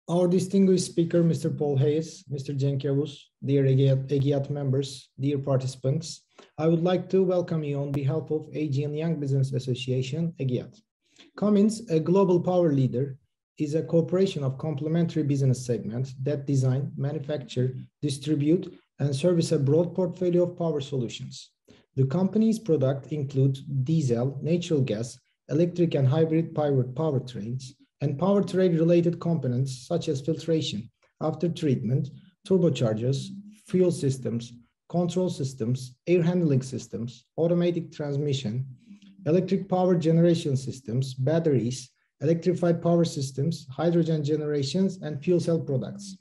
Our distinguished speaker, Mr. Paul Hayes, Mr. Cenk Yavuz, dear EGİAD members, dear participants, I would like to welcome you on behalf of Aegean Young Business Association, EGİAD. Cummins, a global power leader, is a corporation of complementary business segments that design, manufacture, distribute, and service a broad portfolio of power solutions. The company's products include diesel, natural gas, electric and hybrid powered powertrains, and powertrain-related components such as filtration, after-treatment, turbochargers, fuel systems, control systems, air handling systems, automatic transmission, electric power generation systems, batteries, electrified power systems, hydrogen generations, and fuel cell products.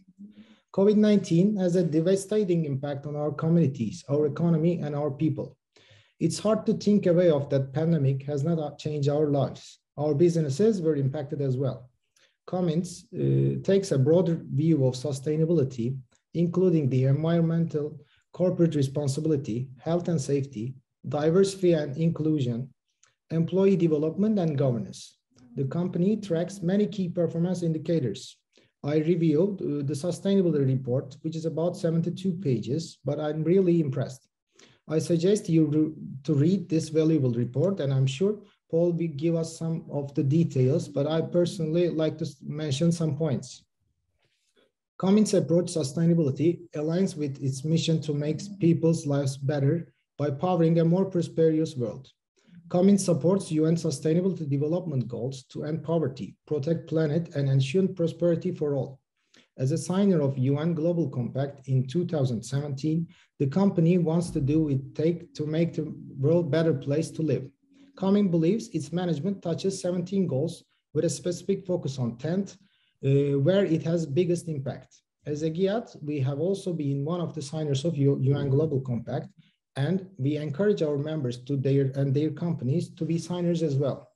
COVID-19 has a devastating impact on our communities, our economy, and our people. It's hard to think away of that pandemic has not changed our lives. Our businesses were impacted as well. Cummins takes a broader view of sustainability, including the environmental, corporate responsibility, health and safety, diversity and inclusion, employee development, and governance. The company tracks many key performance indicators. I reviewed the sustainability report, which is about 72 pages, but I'm really impressed. I suggest you to read this valuable report, and I'm sure Paul will give us some of the details, but I personally like to mention some points. Cummins' approach sustainability aligns with its mission to make people's lives better by powering a more prosperous world. Cummins supports UN Sustainable Development Goals to end poverty, protect planet, and ensure prosperity for all. As a signer of UN Global Compact in 2017, the company wants to do it take to make the world a better place to live. Cummins believes its management touches 17 goals with a specific focus on 10th, where it has biggest impact. As EGİAD, we have also been one of the signers of UN Global Compact, and we encourage our members and their companies to be signers as well.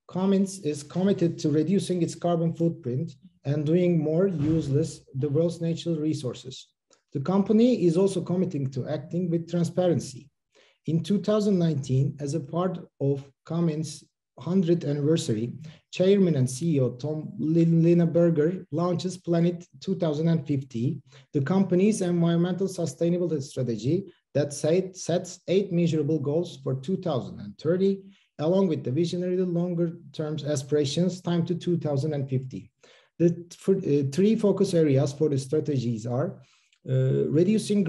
Cummins is committed to reducing its carbon footprint and doing more useless the world's natural resources. The company is also committing to acting with transparency. In 2019, as a part of Cummins' 100th anniversary, Chairman and CEO Tom Lineberger launches Planet 2050, the company's environmental sustainability strategy that sets 8 measurable goals for 2030, along with the visionary longer-term aspirations time to 2050. The 3 focus areas for the strategies are reducing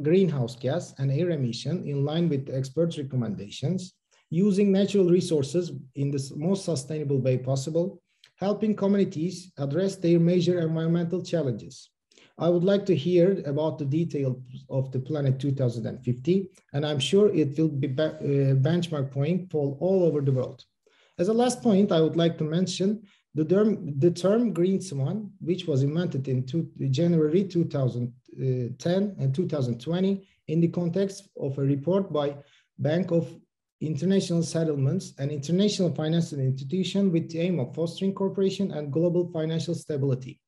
greenhouse gas and air emission in line with the experts' recommendations, using natural resources in the most sustainable way possible, helping communities address their major environmental challenges. I would like to hear about the details of the Planet 2050, and I'm sure it will be benchmark point for all over the world. As a last point, I would like to mention the term Green Swan, which was invented in January 2010 and 2020 in the context of a report by Bank of International Settlements, an international financial institution with the aim of fostering cooperation and global financial stability.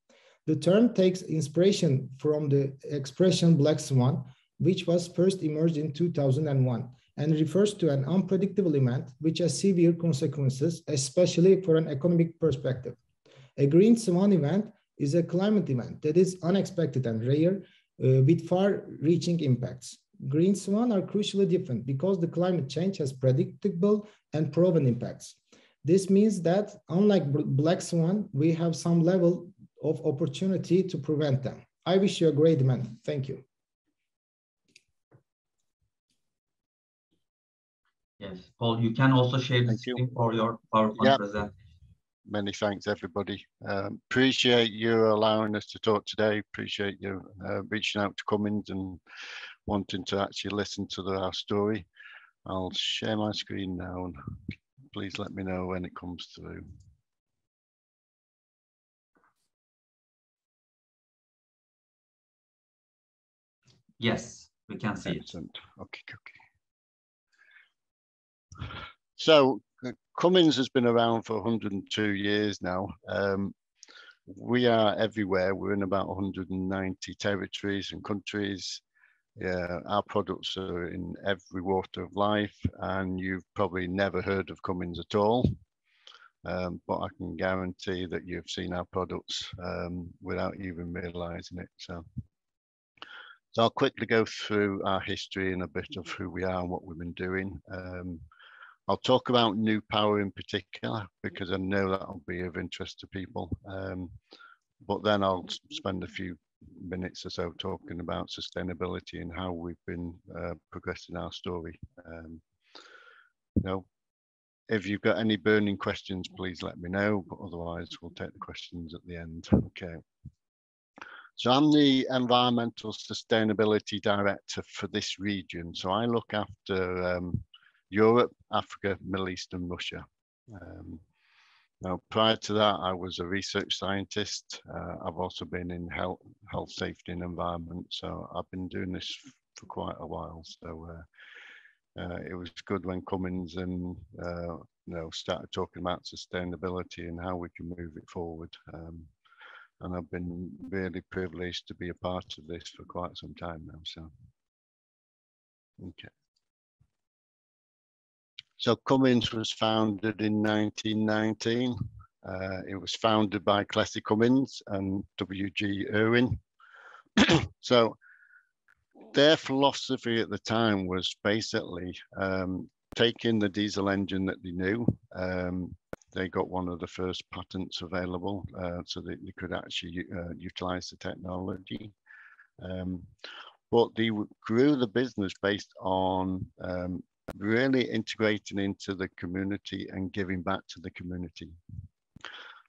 The term takes inspiration from the expression Black Swan, which was first emerged in 2001 and refers to an unpredictable event which has severe consequences, especially for an economic perspective. A green swan event is a climate event that is unexpected and rare with far-reaching impacts. Green swan are crucially different because the climate change has predictable and proven impacts. This means that unlike black swan, we have some level of opportunity to prevent them. I wish you a great event. Thank you. Yes, Paul, you can also share the screen for your PowerPoint presentation. Many thanks, everybody. Appreciate you allowing us to talk today. Appreciate you reaching out to Cummins and wanting to actually listen to our story. I'll share my screen now, and please let me know when it comes through. Yes, we can see Excellent. It. Okay. So Cummins has been around for 102 years now. We are everywhere. We're in about 190 territories and countries. Our products are in every walk of life, and you've probably never heard of Cummins at all. but I can guarantee that you've seen our products without even realizing it. So I'll quickly go through our history and a bit of who we are and what we've been doing. I'll talk about New Power in particular, because I know that'll be of interest to people. But then I'll spend a few minutes or so talking about sustainability and how we've been progressing our story. You know, if you've got any burning questions, please let me know, but otherwise we'll take the questions at the end. Okay. So I'm the Environmental Sustainability Director for this region. So I look after Europe, Africa, Middle East and Russia. Now, prior to that, I was a research scientist. I've also been in health, safety and environment. So I've been doing this for quite a while. So it was good when Cummins and you know, started talking about sustainability and how we can move it forward. And I've been really privileged to be a part of this for quite some time now. So, okay. So Cummins was founded in 1919. It was founded by Classy Cummins and W.G. Irwin. So their philosophy at the time was basically taking the diesel engine that they knew. They got one of the first patents available so that they could actually utilize the technology. But they grew the business based on really integrating into the community and giving back to the community.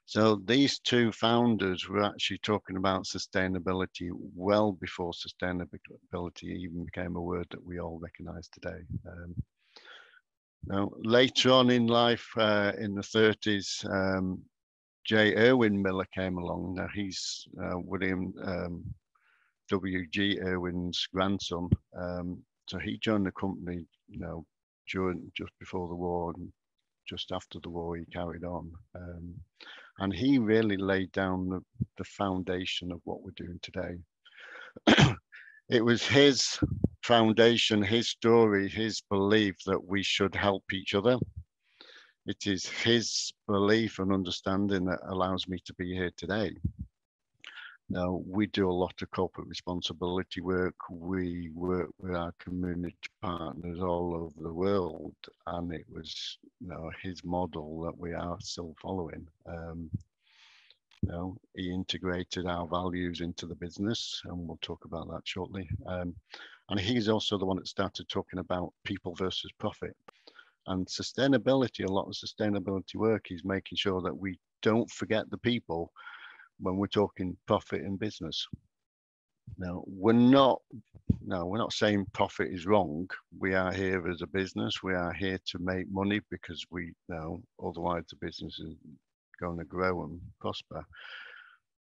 So these two founders were actually talking about sustainability well before sustainability even became a word that we all recognize today. Now, later on in life, in the 30s, J. Irwin Miller came along. Now he's William W.G. Irwin's grandson. So he joined the company, you know, just before the war, and just after the war he carried on. And he really laid down the foundation of what we're doing today. It was his foundation, his story, his belief that we should help each other. It is his belief and understanding that allows me to be here today. Now, we do a lot of corporate responsibility work. We work with our community partners all over the world, and it was, you know, his model that we are still following. You know, he integrated our values into the business, and we'll talk about that shortly. And he's also the one that started talking about people versus profit. And sustainability, a lot of sustainability work is making sure that we don't forget the people when we're talking profit in business. Now, we're not saying profit is wrong. We are here as a business. We are here to make money because we know otherwise the business is going to grow and prosper.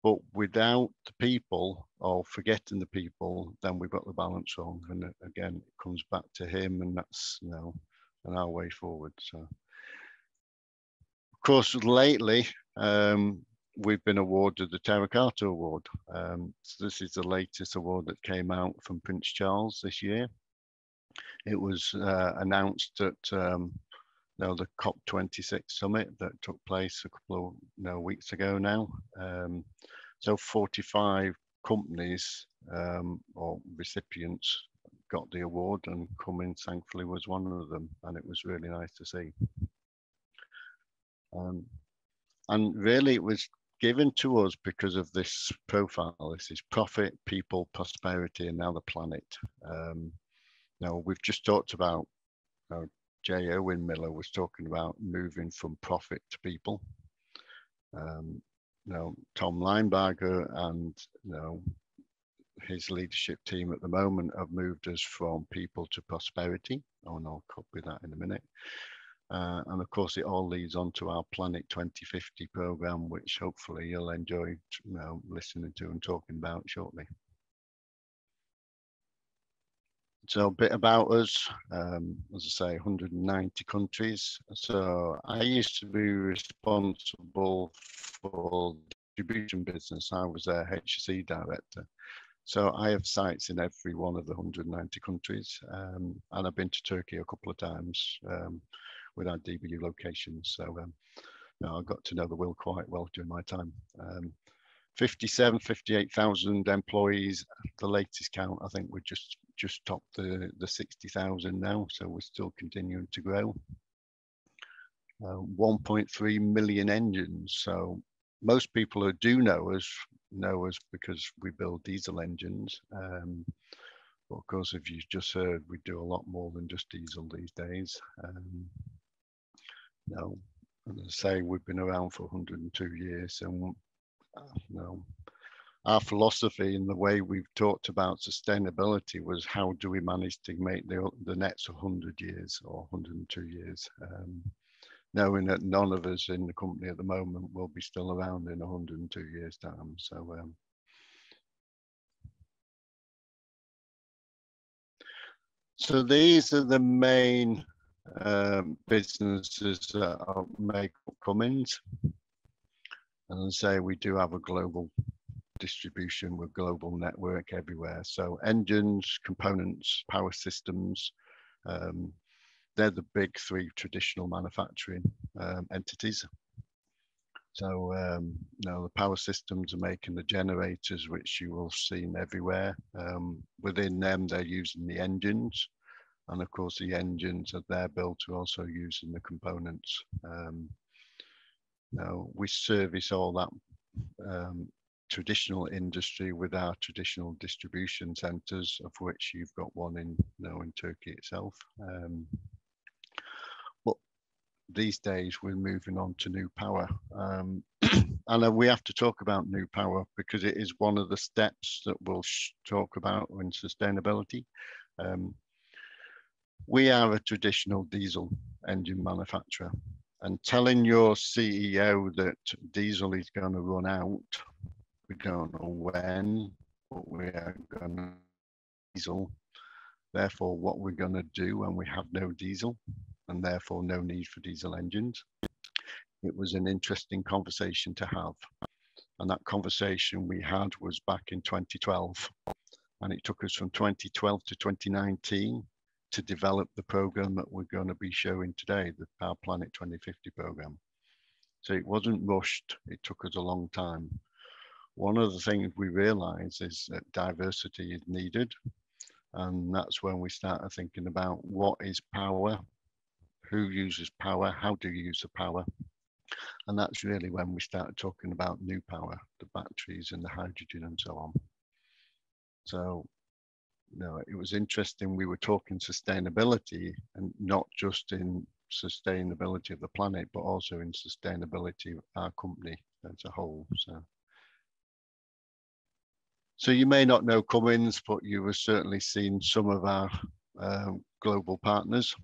But without the people or forgetting the people, then we've got the balance wrong. And again, it comes back to him, and that's, you know, and our way forward. So, of course, lately, we've been awarded the Terracotta Award. So this is the latest award that came out from Prince Charles this year. It was announced at the COP26 summit that took place a couple of weeks ago now. So 45 companies or recipients got the award, and Cummins thankfully was one of them, and it was really nice to see. And really it was given to us because of this profile. This is profit, people, prosperity, and now the planet. Now we've just talked about, J. Irwin Miller was talking about moving from profit to people. Tom Linebarger and his leadership team at the moment have moved us from people to prosperity. And I'll copy that in a minute. And of course, it all leads on to our Planet 2050 program, which hopefully you'll enjoy listening to and talking about shortly. So a bit about us, as I say, 190 countries. So I used to be responsible for distribution business. I was their HSE director. So I have sites in every one of the 190 countries. And I've been to Turkey a couple of times with our DBU locations. So I got to know the Will quite well during my time. 58,000 employees. The latest count, I think, we're just topped the 60,000 now, so we're still continuing to grow. 1.3 million engines. So most people who do know us because we build diesel engines. But of course, if you just heard, we do a lot more than just diesel these days. As I say, we've been around for 102 years, and our philosophy and the way we've talked about sustainability was how do we manage to make the next 100 years or 102 years, knowing that none of us in the company at the moment will be still around in 102 years time. So these are the main businesses that make up Cummins. And I say we do have a global distribution with global network everywhere. So engines, components, power systems, they're the big three traditional manufacturing entities. So the power systems are making the generators, which you will see everywhere. Within them, they're using the engines. And of course, the engines that they're built are also using the components. We service all that traditional industry with our traditional distribution centres, of which you've got one in Turkey itself. But these days we're moving on to new power, and we have to talk about new power because it is one of the steps that we'll talk about in sustainability. We are a traditional diesel engine manufacturer, and telling your CEO that diesel is going to run out, we don't know when, but we are going to diesel. Therefore, what we're going to do when we have no diesel, and therefore no need for diesel engines. It was an interesting conversation to have. And that conversation we had was back in 2012. And it took us from 2012 to 2019 to develop the program that we're going to be showing today, the Power Planet 2050 program. So it wasn't rushed. It took us a long time. One of the things we realized is that diversity is needed. And that's when we started thinking about what is power, who uses power, how do you use the power? And that's really when we started talking about new power, the batteries and the hydrogen and so on. So, it was interesting. We were talking sustainability, and not just in sustainability of the planet, but also in sustainability of our company as a whole. So you may not know Cummins, but you have certainly seen some of our global partners.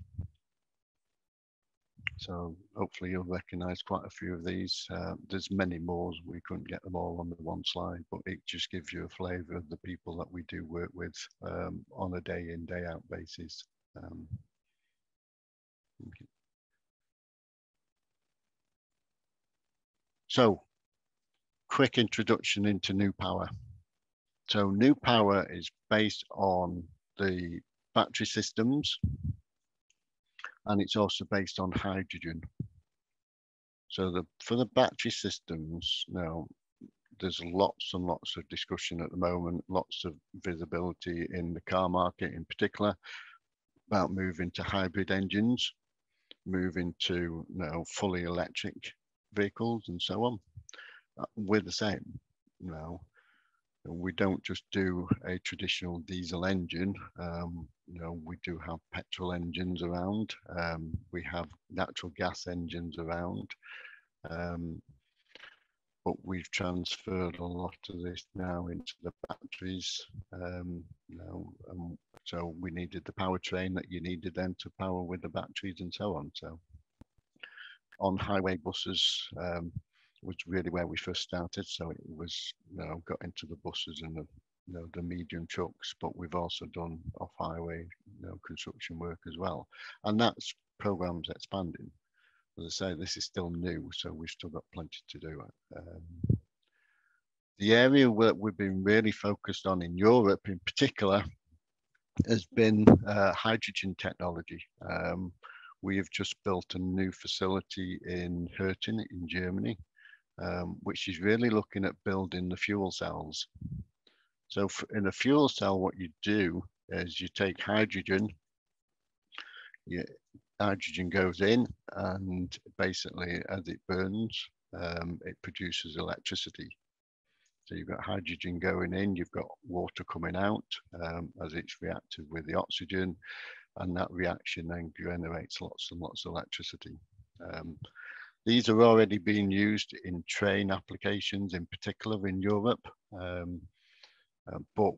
So hopefully you'll recognize quite a few of these. There's many more. We couldn't get them all on the one slide, but it just gives you a flavor of the people that we do work with on a day in, day out basis. So quick introduction into new power. So new power is based on the battery systems, and it's also based on hydrogen. So for the battery systems, there's lots and lots of discussion at the moment, lots of visibility in the car market in particular, about moving to hybrid engines, moving to fully electric vehicles and so on. We're the same. We don't just do a traditional diesel engine. We do have petrol engines around. We have natural gas engines around. But we've transferred a lot of this now into the batteries. So we needed the powertrain that you needed then to power with the batteries and so on. So on highway buses, was really where we first started. So it was, got into the buses and the medium trucks, but we've also done off-highway, construction work as well. And that's programs expanding. As I say, this is still new, so we've still got plenty to do. The area that we've been really focused on in Europe in particular has been hydrogen technology. we have just built a new facility in Herten in Germany, which is really looking at building the fuel cells. So in a fuel cell, what you do is you take hydrogen, hydrogen goes in, and basically as it burns, it produces electricity. So you've got hydrogen going in, you've got water coming out as it's reacted with the oxygen, and that reaction then generates lots and lots of electricity. These are already being used in train applications, in particular in Europe, but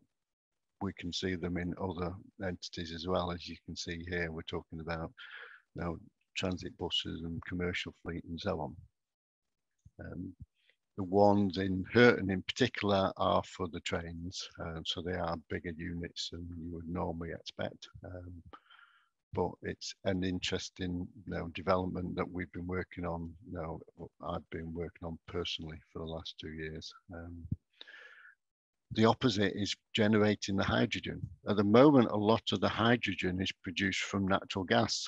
we can see them in other entities as well. As you can see here, we're talking about transit buses and commercial fleet and so on. The ones in Herten in particular are for the trains, so they are bigger units than you would normally expect. But it's an interesting development that we've been working on. I've been working on personally for the last 2 years. The opposite is generating the hydrogen. At the moment, a lot of the hydrogen is produced from natural gas,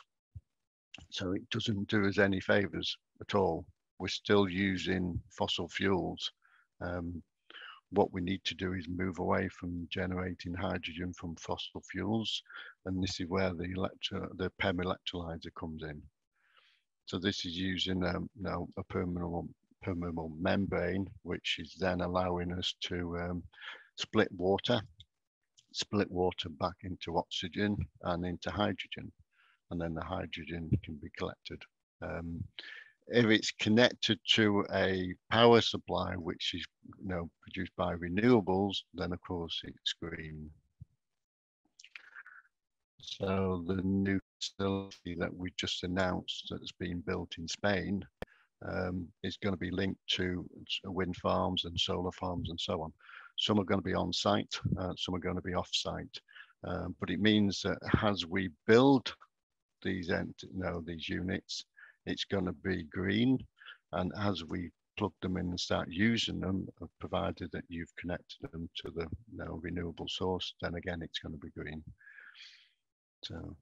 so it doesn't do us any favors at all. We're still using fossil fuels. What we need to do is move away from generating hydrogen from fossil fuels, and this is where the PEM electrolyzer comes in. So this is using a permeable membrane, which is then allowing us to split water back into oxygen and into hydrogen, and then the hydrogen can be collected. If it's connected to a power supply, which is produced by renewables, then of course it's green. So the new facility that we just announced that's being built in Spain is going to be linked to wind farms and solar farms and so on. Some are going to be on site, some are going to be off site, but it means that as we build these units, it's going to be green, and as we plug them in and start using them, provided that you've connected them to the renewable source, then again it's going to be green. So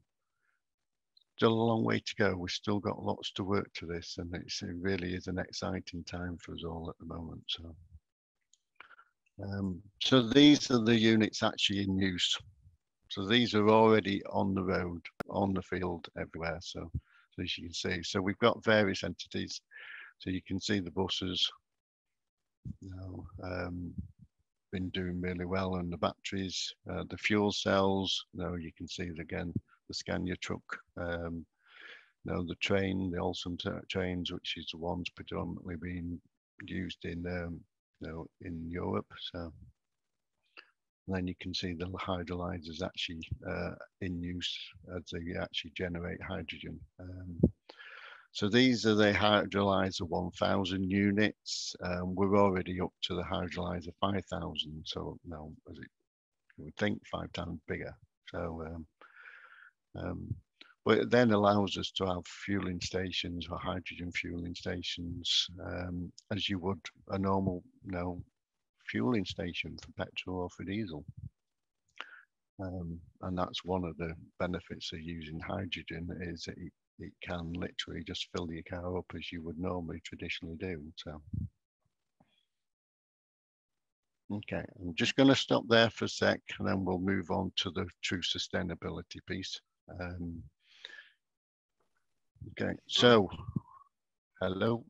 still a long way to go. We've still got lots to work to this, and it really is an exciting time for us all at the moment. So these are the units actually in use. So these are already on the road, on the field, everywhere. So as you can see, so we've got various entities. So you can see the buses been doing really well, and the batteries, the fuel cells. You can see again the Scania truck. The train, the Olsen trains, which is the ones predominantly being used in in Europe. So and then you can see the hydrolyzers actually in use as they actually generate hydrogen. So these are the hydrolyzer 1000 units. We're already up to the hydrolyzer 5000. So now, as you would think, 5 times bigger. So, but it then allows us to have fueling stations or hydrogen fueling stations, as you would a normal fueling station for petrol or for diesel. And that's one of the benefits of using hydrogen, is that it can literally just fill your car up as you would normally traditionally do. So, okay, I'm just going to stop there for a sec, and then we'll move on to the true sustainability piece. Okay, so hello.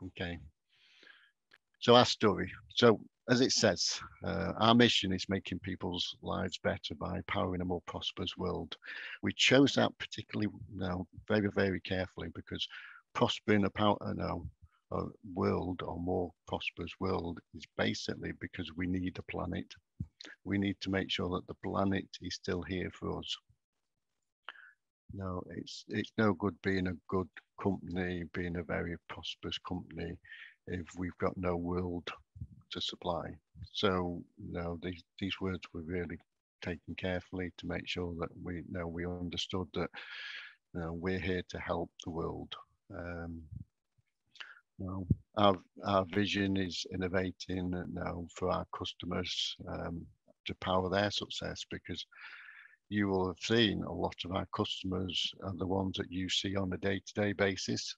Okay, so our story. So as it says, our mission is making people's lives better by powering a more prosperous world. We chose that particularly very, very carefully, because prospering a world, or more prosperous world, is basically because we need a planet. We need to make sure that the planet is still here for us. No, it's no good being a good company, being a very prosperous company, if we've got no world to supply. So these words were really taken carefully to make sure that we understood that we're here to help the world. Our vision is innovating for our customers to power their success, because you will have seen a lot of our customers are the ones that you see on a day-to-day basis.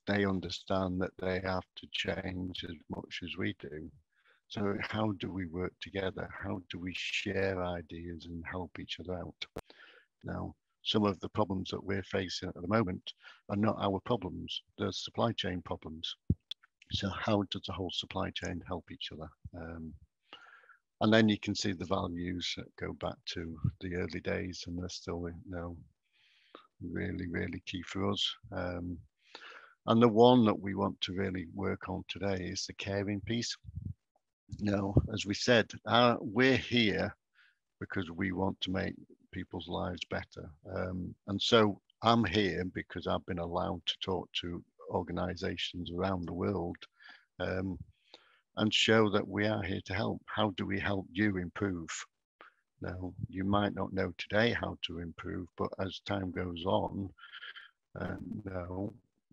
They understand that they have to change as much as we do. So how do we work together? How do we share ideas and help each other out? Now, some of the problems that we're facing at the moment are not our problems. They're supply chain problems. So how does the whole supply chain help each other? And then you can see the values that go back to the early days, and they're still really, really key for us. And the one that we want to really work on today is the caring piece. Now, as we said, we're here because we want to make people's lives better. And so I'm here because I've been allowed to talk to organizations around the world and show that we are here to help. How do we help you improve? Now, you might not know today how to improve, but as time goes on,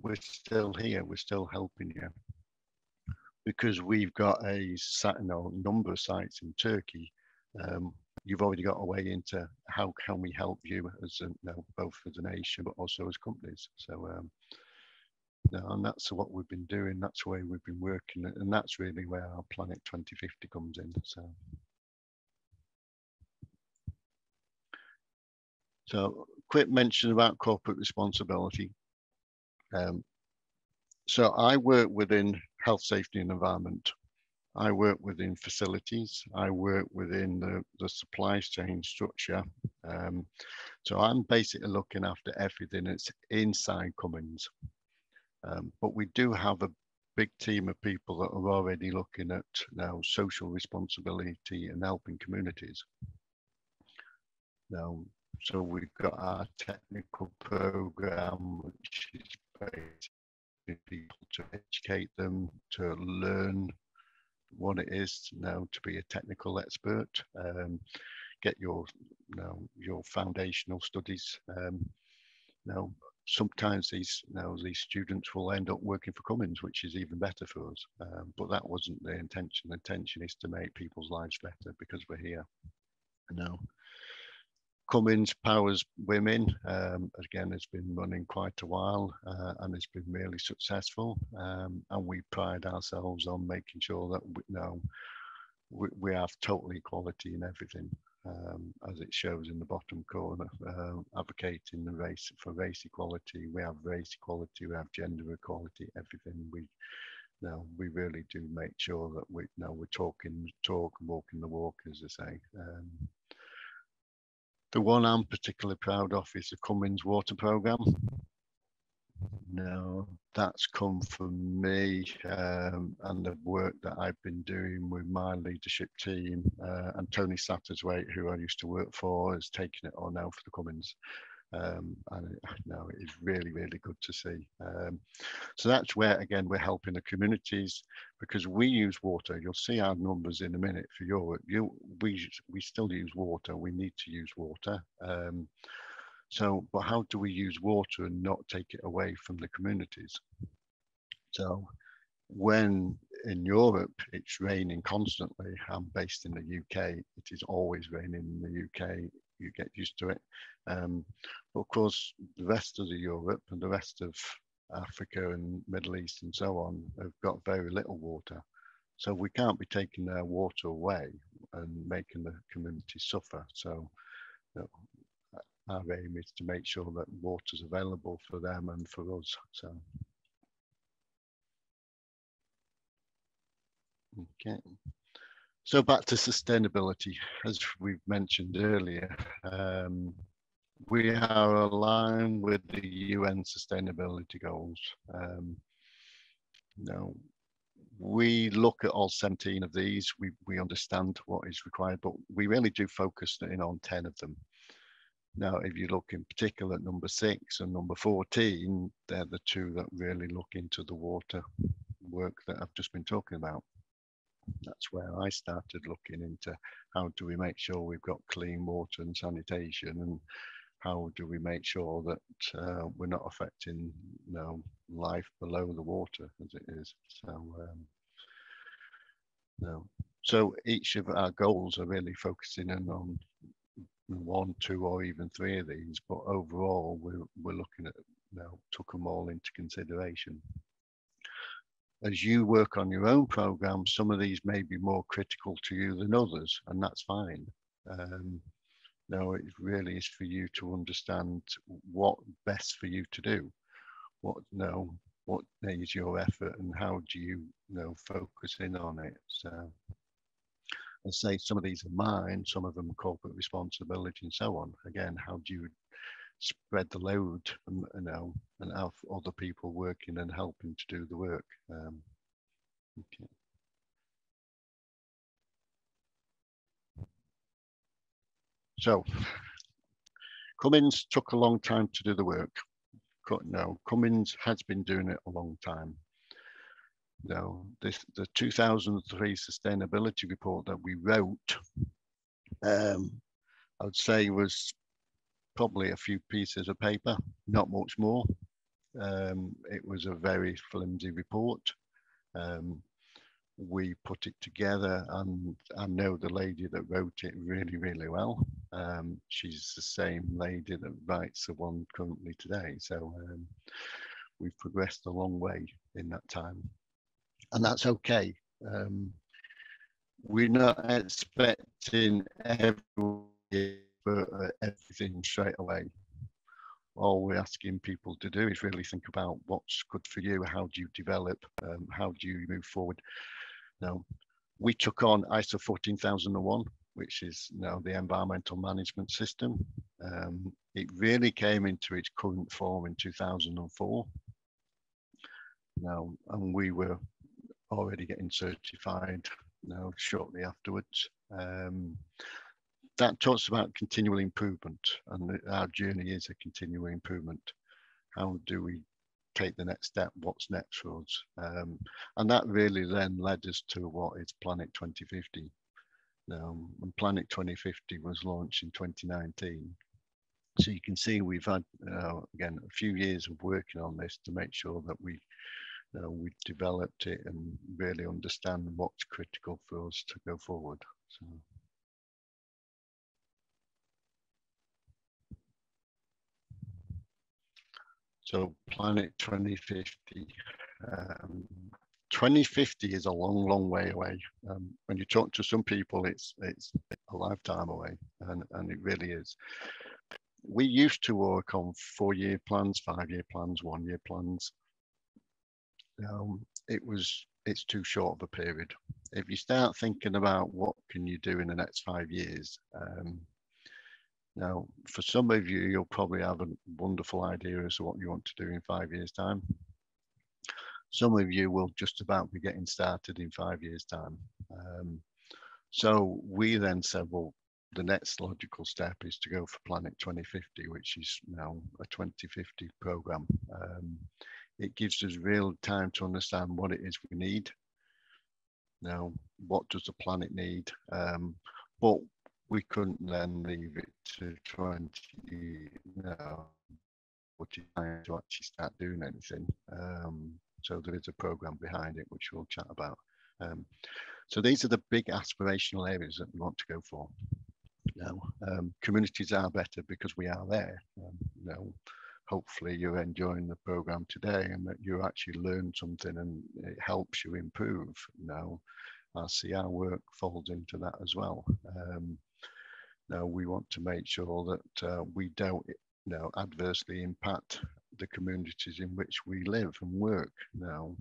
we're still here, we're still helping you. Because we've got a number of sites in Turkey, you've already got a way into how can we help you as both as a nation, but also as companies. So, and that's what we've been doing. That's the way we've been working, and that's really where our Planet 2050 comes in. So quick mention about corporate responsibility. So I work within health, safety and environment. I work within facilities. I work within the supply chain structure. So I'm basically looking after everything that's inside Cummins. But we do have a big team of people that are already looking at now social responsibility and helping communities. Now, so we've got our technical program, which is basically people to educate them, to learn what it is now to be a technical expert, get your foundational studies. Now, sometimes these students will end up working for Cummins, which is even better for us. But that wasn't the intention. The intention is to make people's lives better because we're here. Now, Cummins powers women. Again, it's been running quite a while and it's been really successful. And we pride ourselves on making sure that we have total equality in everything, as it shows in the bottom corner, advocating for race equality. We have race equality, we have gender equality, everything. We really do make sure that we're talking the talk and walking the walk, as they say. The one I'm particularly proud of is the Cummins water program. Now, that's come from me and the work that I've been doing with my leadership team, and Tony Satterthwaite, who I used to work for, has taken it on now for the Cummins. And it is really, really good to see. So that's where, again, we're helping the communities because we use water. You'll see our numbers in a minute for Europe. We still use water. We need to use water. But how do we use water and not take it away from the communities? So when in Europe it's raining constantly, I'm based in the UK, it is always raining in the UK. You get used to it. But of course, the rest of Europe and the rest of Africa and Middle East and so on have got very little water. So we can't be taking their water away and making the community suffer. So our aim is to make sure that water is available for them and for us. So, okay. So back to sustainability, as we've mentioned earlier, we are aligned with the UN sustainability goals. We look at all 17 of these, we understand what is required, but we really do focus in on 10 of them. Now, if you look in particular at number 6 and number 14, they're the two that really look into the water work that I've just been talking about. That's where I started looking into how do we make sure we've got clean water and sanitation, and how do we make sure that we're not affecting life below the water as it is. So So each of our goals are really focusing in on one, two, or even three of these, but overall we're looking at, took them all into consideration. As you work on your own program, some of these may be more critical to you than others, and that's fine. No, it really is for you to understand what best for you to do, what needs your effort, and how do you, focus in on it. So I say some of these are mine, some of them are corporate responsibility, and so on. Again, how do you spread the load, and have other people working and helping to do the work? Okay. So Cummins took a long time to do the work. No, Cummins has been doing it a long time. Now, the 2003 sustainability report that we wrote, I would say was probably a few pieces of paper, not much more. It was a very flimsy report. We put it together, and I know the lady that wrote it really, really well. She's the same lady that writes the one currently today. So we've progressed a long way in that time. And that's okay. We're not expecting everything straight away. All we're asking people to do is really think about what's good for you. How do you develop? How do you move forward? Now, we took on ISO 14001, which is now the environmental management system. It really came into its current form in 2004. Now, and we were already getting certified shortly afterwards. That talks about continual improvement, and our journey is a continual improvement. How do we take the next step? What's next for us? And that really then led us to what is Planet 2050. And Planet 2050 was launched in 2019. So you can see we've had, again, a few years of working on this to make sure that we developed it and really understand what's critical for us to go forward. So Planet 2050. 2050 is a long, long way away. When you talk to some people, it's a lifetime away, and it really is. We used to work on 4-year plans, 5-year plans, 1-year plans. It's too short of a period. If you start thinking about what can you do in the next 5 years, now for some of you, you'll probably have a wonderful idea as to what you want to do in 5 years' time. Some of you will just about be getting started in 5 years' time. So we then said, well, the next logical step is to go for Planet 2050, which is now a 2050 program. It gives us real time to understand what it is we need. Now, what does the planet need? But we couldn't then leave it to 20, to actually start doing anything. So there is a program behind it, which we'll chat about. So these are the big aspirational areas that we want to go for. Communities are better because we are there. Hopefully you're enjoying the program today and that you actually learn something and it helps you improve. I see our work falls into that as well. Now we want to make sure that we don't adversely impact the communities in which we live and work now,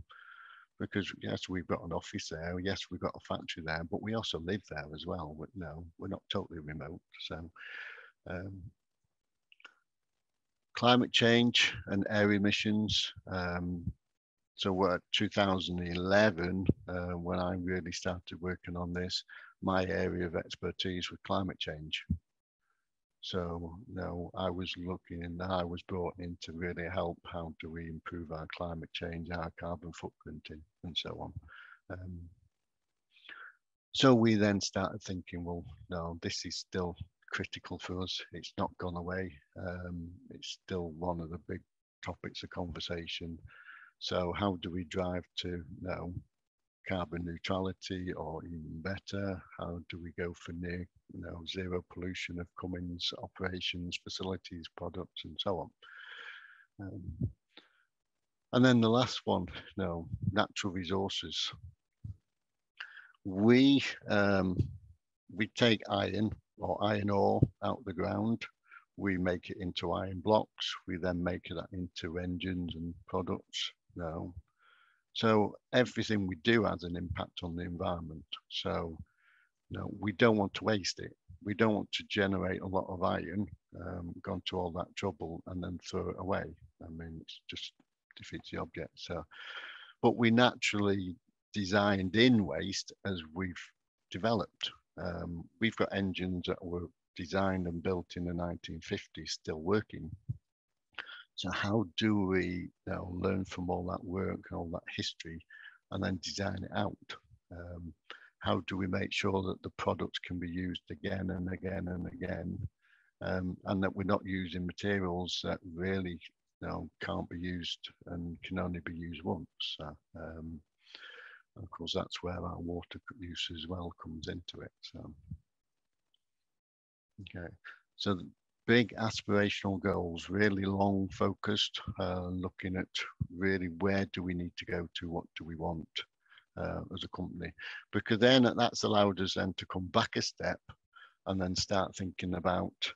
because yes, we've got an office there, yes, we've got a factory there, but we also live there as well. But no, we're not totally remote. So climate change and air emissions. So we're at 2011 when I really started working on this. My area of expertise was climate change. So I was looking and I was brought in to really help. How do we improve our climate change, our carbon footprint, and so on. So we then started thinking, well, no, this is still critical for us. It's not gone away. It's still one of the big topics of conversation. So how do we drive to carbon neutrality, or even better, how do we go for near, zero pollution of Cummins operations, facilities, products, and so on. And then the last one, natural resources. We take iron or iron ore out of the ground. We make it into iron blocks. We then make that into engines and products. So everything we do has an impact on the environment. So we don't want to waste it. We don't want to generate a lot of iron, gone to all that trouble and then throw it away. I mean, it's just defeats the object. So, but we naturally designed in waste as we've developed. We've got engines that were designed and built in the 1950s still working. So how do we learn from all that work and all that history and then design it out? How do we make sure that the products can be used again and again and again, and that we're not using materials that really can't be used and can only be used once? Of course, that's where our water use as well comes into it. So, okay, so the big aspirational goals, really long focused, looking at really where do we need to go to, what do we want as a company, because then that's allowed us then to come back a step and then start thinking about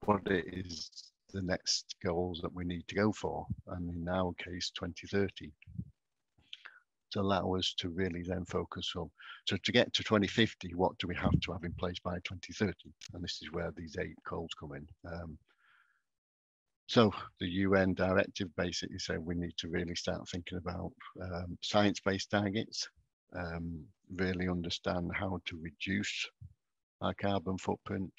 what it is the next goals that we need to go for, and in our case 2030, to allow us to really then focus on, so to get to 2050, what do we have to have in place by 2030? And this is where these 8 goals come in. So the UN directive basically said we need to really start thinking about science-based targets, really understand how to reduce our carbon footprint.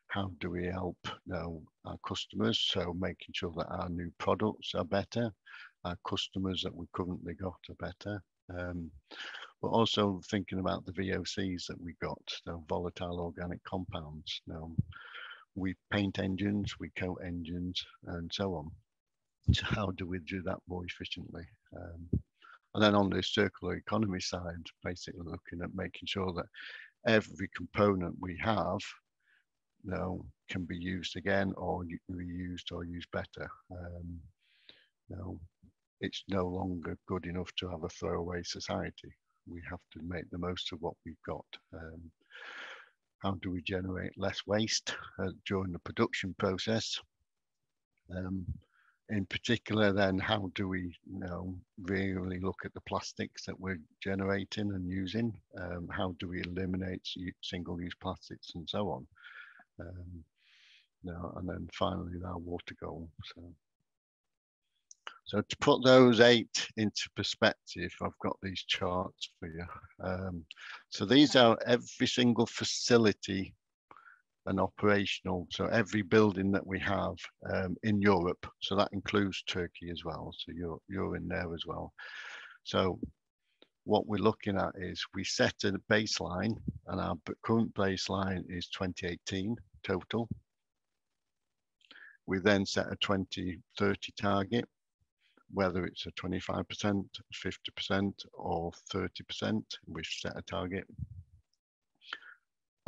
How do we help our customers? So making sure that our new products are better, our customers that we've currently got are better, but also thinking about the VOCs that we got, so volatile organic compounds. We paint engines, we coat engines, and so on. So how do we do that more efficiently? And then on the circular economy side, basically looking at making sure that every component we have can be used again or reused or used better. It's no longer good enough to have a throwaway society. We have to make the most of what we've got. How do we generate less waste during the production process? In particular, then, how do we really look at the plastics that we're generating and using? How do we eliminate single-use plastics and so on? And then finally, our water goal. So to put those 8 into perspective, I've got these charts for you. So these are every single facility and operational. So every building that we have in Europe. So that includes Turkey as well. So you're in there as well. So what we're looking at is we set a baseline, and our current baseline is 2018 total. We then set a 2030 target, whether it's a 25%, 50% or 30%, we've set a target.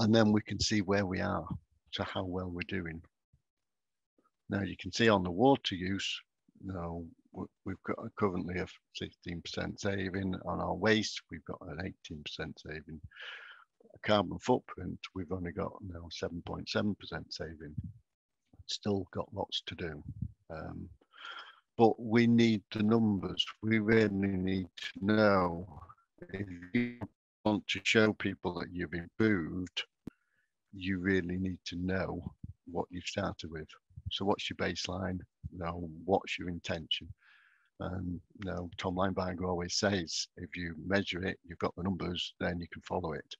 And then we can see where we are, so how well we're doing. Now you can see on the water use, we've got currently a 16% saving. On our waste, we've got an 18% saving. Carbon footprint, we've only got now 7.7% saving. Still got lots to do. But we need the numbers. We really need to know, if you want to show people that you've improved, you really need to know what you've started with. So what's your baseline? What's your intention? And Tom Lineberger always says, if you measure it, you've got the numbers, then you can follow it.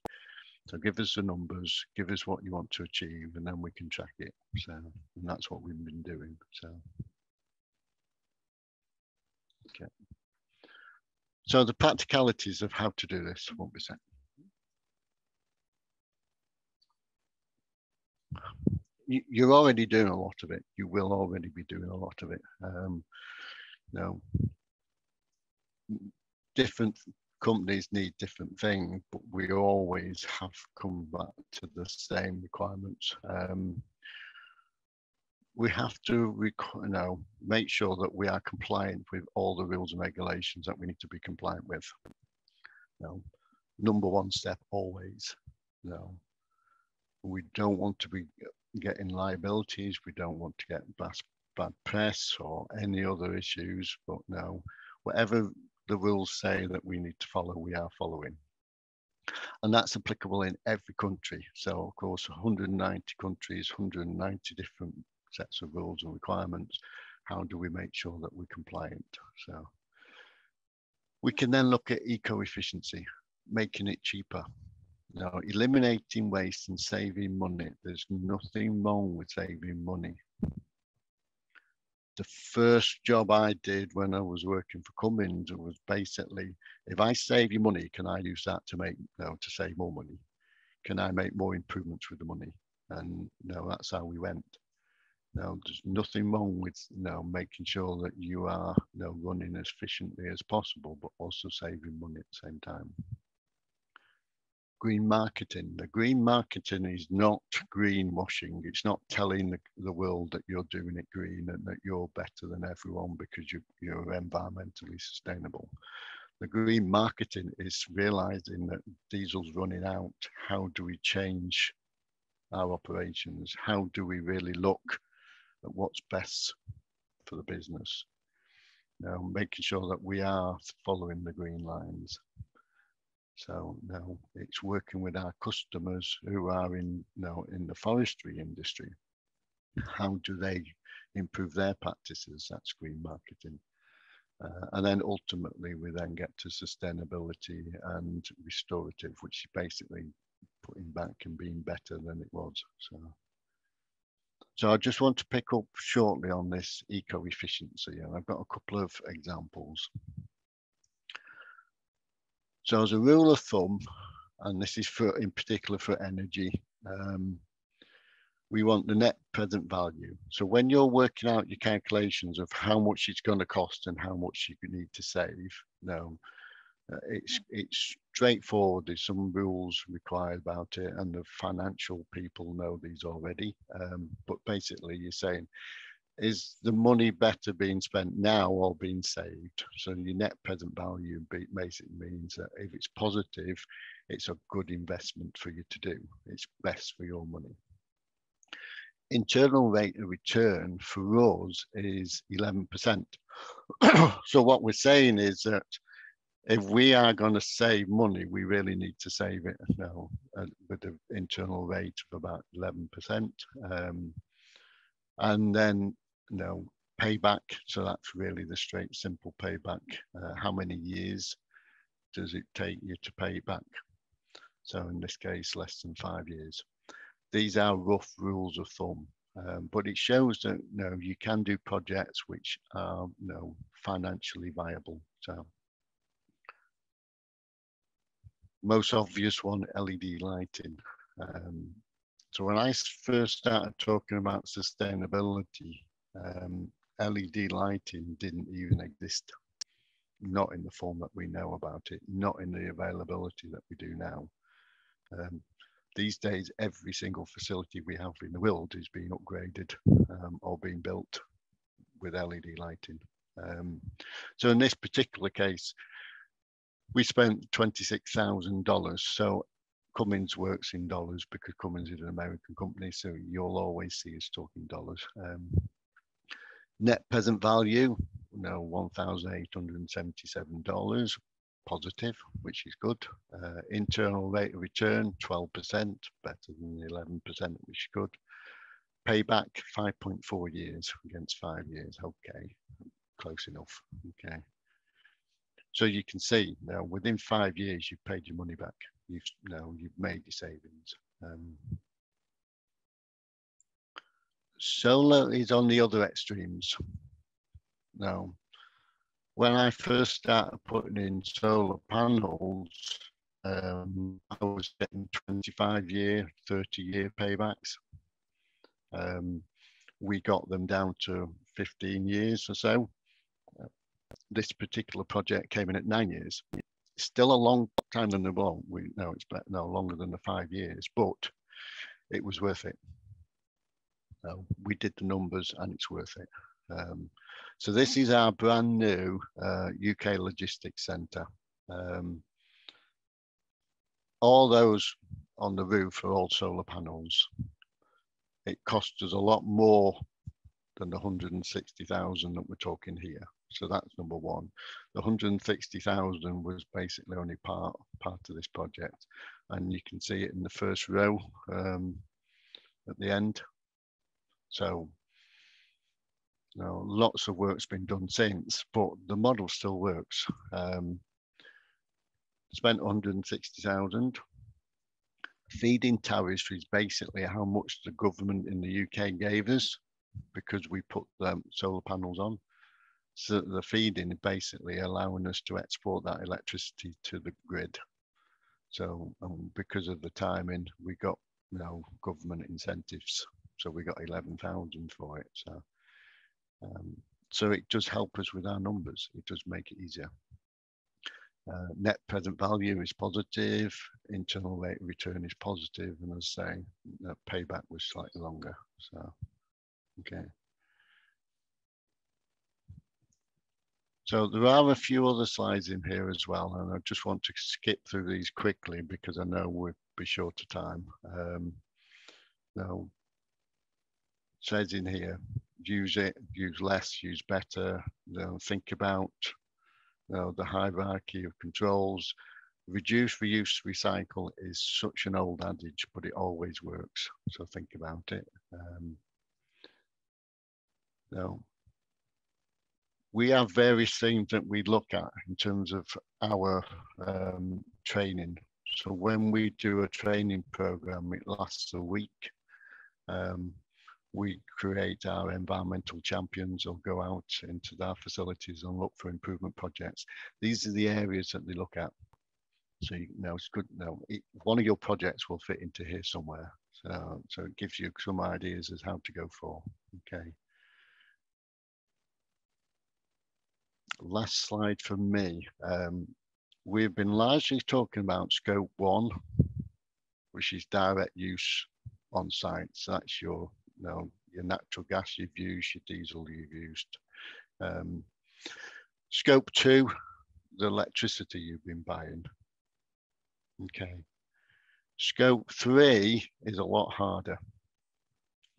So give us the numbers, give us what you want to achieve, and then we can track it. So, and that's what we've been doing. So, okay. So the practicalities of how to do this won't be set. You're already doing a lot of it. You will already be doing a lot of it. different companies need different things, but we always have come back to the same requirements. We have to make sure that we are compliant with all the rules and regulations that we need to be compliant with. Number one step always. We don't want to be getting liabilities. We don't want to get bad press or any other issues, but no, whatever the rules say that we need to follow, we are following. And that's applicable in every country. So of course, 190 countries, 190 different sets of rules and requirements. How do we make sure that we're compliant? So we can then look at eco-efficiency, making it cheaper. Eliminating waste and saving money. There's nothing wrong with saving money. The first job I did when I was working for Cummins was basically, if I save you money, can I use that to make, to save more money? Can I make more improvements with the money? And that's how we went. There's nothing wrong with making sure that you are running as efficiently as possible, but also saving money at the same time. Green marketing. The green marketing is not greenwashing. It's not telling the world that you're doing it green and that you're better than everyone because you're environmentally sustainable. The green marketing is realizing that diesel's running out. How do we change our operations? How do we really look at what's best for the business? Making sure that we are following the green lines. So now it's working with our customers who are in the forestry industry. How do they improve their practices? That's green marketing. And then ultimately we then get to sustainability and restorative, which is basically putting back and being better than it was. So I just want to pick up shortly on this eco-efficiency, and I've got a couple of examples. So as a rule of thumb, and this is in particular for energy, we want the net present value. So when you're working out your calculations of how much it's going to cost and how much you need to save, it's straightforward. There's some rules required about it, and the financial people know these already. But basically, you're saying, is the money better being spent now or being saved? So your net present value basically means that if it's positive, it's a good investment for you to do. It's best for your money. Internal rate of return for us is 11%. So what we're saying is that if we are going to save money, we really need to save it now with the internal rate of about 11%. And then payback. So that's really the straight, simple payback. How many years does it take you to pay it back? So in this case, less than 5 years. These are rough rules of thumb, but it shows that you can do projects which are financially viable. So most obvious one, LED lighting. So when I first started talking about sustainability, LED lighting didn't even exist, not in the form that we know about it, not in the availability that we do now. These days, every single facility we have in the world is being upgraded or being built with LED lighting. So in this particular case, we spent $26,000. So Cummins works in dollars because Cummins is an American company, so you'll always see us talking dollars. Net present value, $1,877, positive, which is good. Internal rate of return, 12%, better than the 11%, which is good. Payback, 5.4 years against 5 years. Okay, close enough. Okay. So you can see now within 5 years, you've paid your money back. You've made your savings. Solar is on the other extremes. Now, when I first started putting in solar panels, I was getting 25-year, 30-year paybacks. We got them down to 15 years or so. this particular project came in at 9 years. It's still a long time than the one. We know it's no longer than the 5 years, but it was worth it. We did the numbers and it's worth it. So this is our brand new UK logistics centre. All those on the roof are all solar panels. It cost us a lot more than the 160,000 that we're talking here. So that's number one. The 160,000 was basically only part of this project, and you can see it in the first row at the end. So lots of work's been done since, but the model still works. Spent 160,000. Feed-in tariff is basically how much the government in the UK gave us because we put solar panels on. So the feed-in is basically allowing us to export that electricity to the grid. So because of the timing, we got government incentives. So we got 11,000 for it. So it does help us with our numbers. It does make it easier. Net present value is positive. Internal rate of return is positive, and as I say, payback was slightly longer. So, okay. So there are a few other slides in here as well, and I just want to skip through these quickly because I know we'll be short of time. Now, it says in here, use it, use less, use better. Think about the hierarchy of controls. Reduce, reuse, recycle is such an old adage, but it always works. So think about it. Now, we have various things that we look at in terms of our training. So when we do a training program, it lasts a week. We create our environmental champions or go out into their facilities and look for improvement projects. These are the areas that they look at. So it's good. One of your projects will fit into here somewhere. So it gives you some ideas as how to go for. Okay. Last slide from me. We've been largely talking about scope 1, which is direct use on site. So that's your natural gas you've used, your diesel you've used. Scope 2, the electricity you've been buying. Okay. Scope 3 is a lot harder.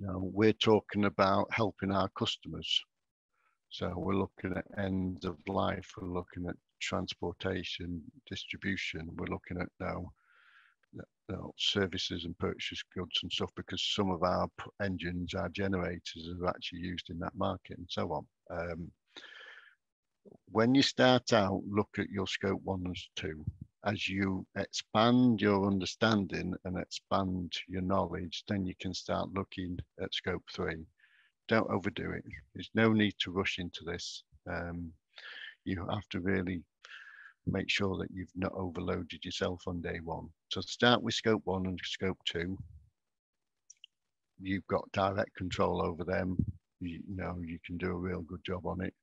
Now we're talking about helping our customers. So we're looking at end of life, we're looking at transportation, distribution, we're looking at now services and purchase goods and stuff, because some of our engines, our generators are actually used in that market and so on. When you start out, look at your scope 1 and 2. As you expand your understanding and expand your knowledge, then you can start looking at scope 3. Don't overdo it. There's no need to rush into this. You have to really make sure that you've not overloaded yourself on day 1. So start with scope 1 and scope 2. You've got direct control over them. You can do a real good job on it.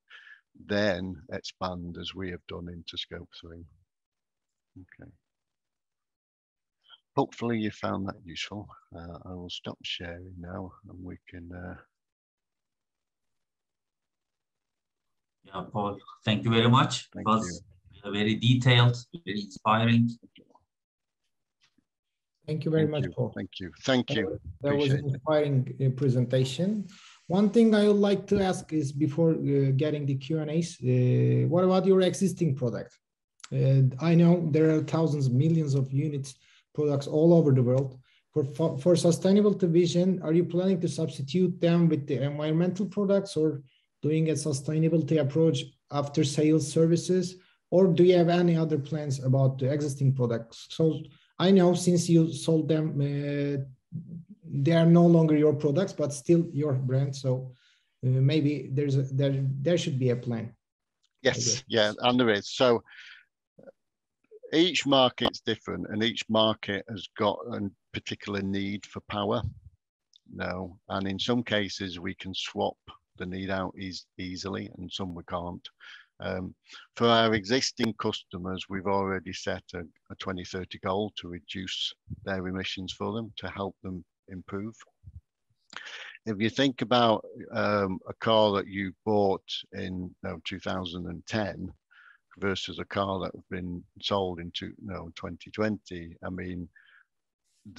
Then expand as we have done into scope 3. Okay. Hopefully you found that useful. I will stop sharing now and we can Yeah, Paul, thank you very much. It was very detailed, very inspiring. Thank you very much, Paul. Thank you. Thank you. That was an inspiring presentation. One thing I would like to ask is, before getting the Q&As, what about your existing product? I know there are thousands, millions of units, products all over the world. For sustainability vision, are you planning to substitute them with the environmental products, or doing a sustainability approach after sales services? Or do you have any other plans about the existing products? So I know since you sold them, they are no longer your products, but still your brand. So maybe there should be a plan. Yes, yeah, and there is. So each market's different, and each market has got a particular need for power. And in some cases we can swap the need out easily, and some we can't. For our existing customers, we've already set a 2030 goal to reduce their emissions for them, to help them improve. If you think about a car that you bought in 2010 versus a car that has been sold in 2020, I mean,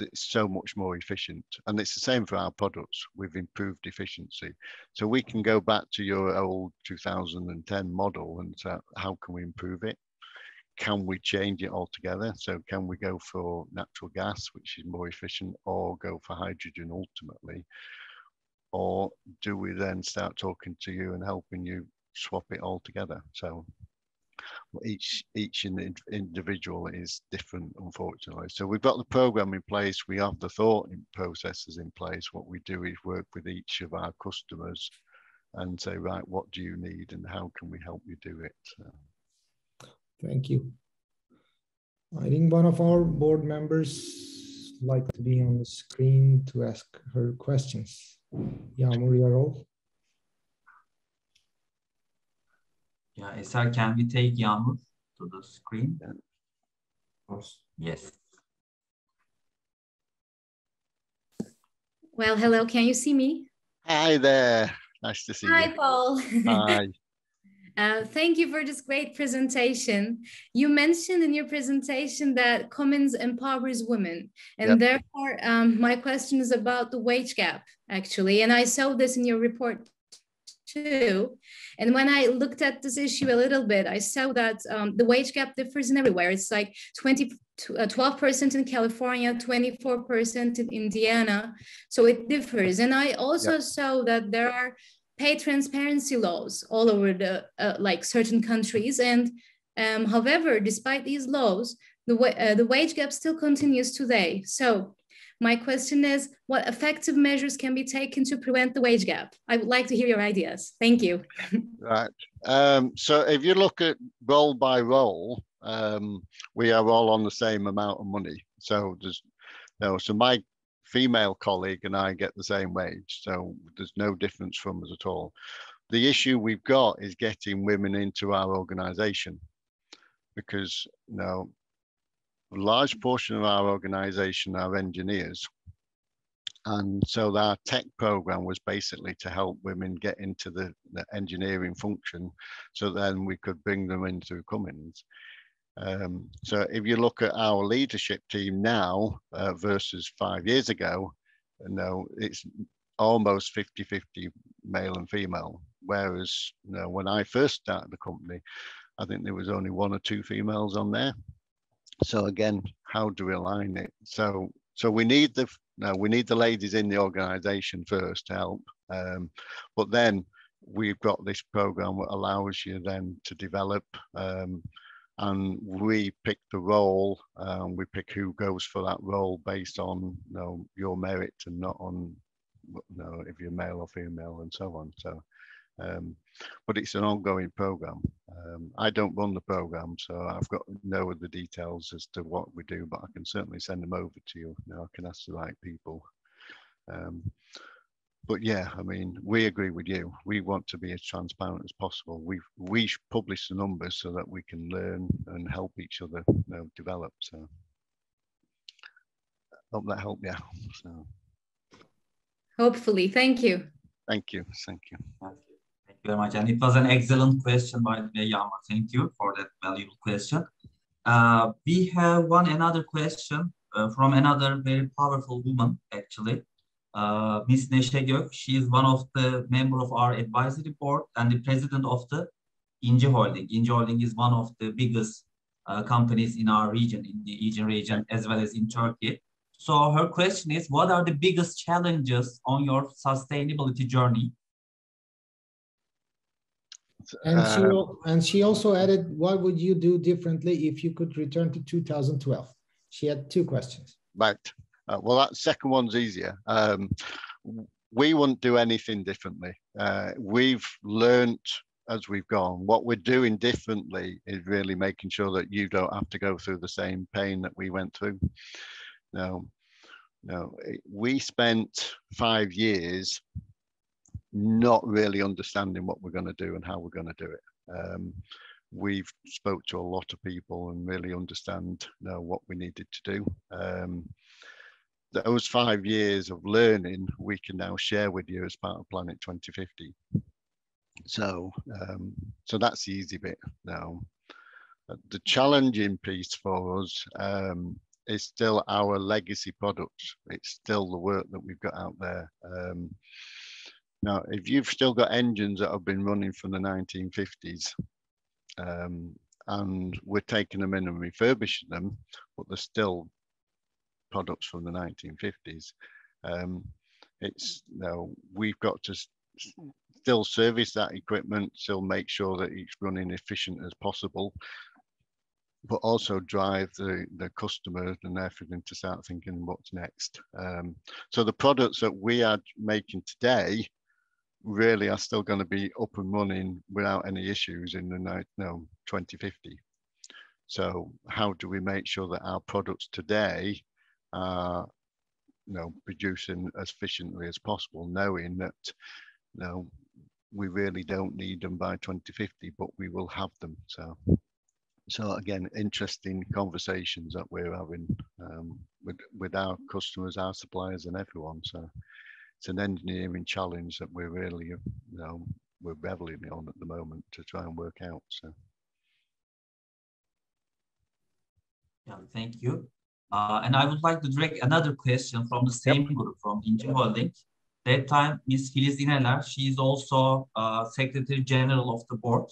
it's so much more efficient. And it's the same for our products. We've improved efficiency. So we can go back to your old 2010 model and say, how can we improve it? Can we change it altogether? So can we go for natural gas, which is more efficient, or go for hydrogen ultimately? Or do we then start talking to you and helping you swap it all together? So each individual is different, unfortunately. So we've got the program in place, we have the thought processes in place. What we do is work with each of our customers and say, right, what do you need and how can we help you do it? So. Thank you. I think one of our board members like to be on the screen to ask her questions. Yağmur Yarol. Yeah, Eser, can we take Yağmur to the screen? Of course. Yes. Well, hello, can you see me? Hi there, nice to see you. Hi, Paul. Hi. Thank you for this great presentation. You mentioned in your presentation that Cummins empowers women, and therefore my question is about the wage gap, actually. And I saw this in your report too. And when I looked at this issue a little bit, I saw that the wage gap differs in everywhere. It's like 12% in California, 24% in Indiana. So it differs. And I also saw that there are pay transparency laws all over the like certain countries. And however, despite these laws, the wage gap still continues today. So my question is, what effective measures can be taken to prevent the wage gap? I would like to hear your ideas. Thank you. Right. So if you look at role by role, we are all on the same amount of money. So there's so my female colleague and I get the same wage. So there's no difference from us at all. The issue we've got is getting women into our organization, because a large portion of our organization are engineers. And so our tech program was basically to help women get into the engineering function, so then we could bring them into Cummins. So if you look at our leadership team now versus 5 years ago, it's almost 50-50 male and female. Whereas when I first started the company, I think there was only 1 or 2 females on there. So again, how do we align it? So we need the ladies in the organization first to help, but then we've got this program that allows you then to develop, and we pick the role, we pick who goes for that role based on your merit and not on if you're male or female and so on. So but it's an ongoing program. I don't run the program, so I've got no of the details as to what we do, but I can certainly send them over to you. I can ask the right people. But yeah, I mean, we agree with you. We want to be as transparent as possible. We publish the numbers so that we can learn and help each other develop. So hope that helped you. So. Hopefully, thank you. Thank you. Thank you. Thank you very much. And it was an excellent question, by the way, Yağmur. Thank you for that valuable question. We have another question from another very powerful woman, actually. Miss Neşe Gök. She is one of the member of our advisory board and the president of the İnci Holding. İnci Holding is one of the biggest companies in our region, in the Aegean region, as well as in Turkey. So her question is, what are the biggest challenges on your sustainability journey? And she also added, what would you do differently if you could return to 2012? She had 2 questions. Right. Well, that second one's easier. We wouldn't do anything differently. We've learned as we've gone. What we're doing differently is really making sure that you don't have to go through the same pain that we went through. No, we spent 5 years not really understanding what we're going to do and how we're going to do it. We've spoke to a lot of people and really understand what we needed to do. Those 5 years of learning, we can now share with you as part of Planet 2050. So that's the easy bit now. The challenging piece for us is still our legacy products. It's still the work that we've got out there. Now, if you've still got engines that have been running from the 1950s, and we're taking them in and refurbishing them, but they're still products from the 1950s. We've got to still service that equipment, still make sure that it's running efficient as possible, but also drive the customer and everything to start thinking what's next. So the products that we are making today really are still going to be up and running without any issues in the 2050. So how do we make sure that our products today are producing as efficiently as possible, knowing that we really don't need them by 2050, but we will have them. So again, interesting conversations that we're having with our customers, our suppliers, and everyone. So it's an engineering challenge that we're really, we're reveling on at the moment to try and work out. So. Yeah, thank you. And I would like to direct another question from the same group, from İnci Holding. That time, Ms. Filiz İneler, she is also Secretary General of the board.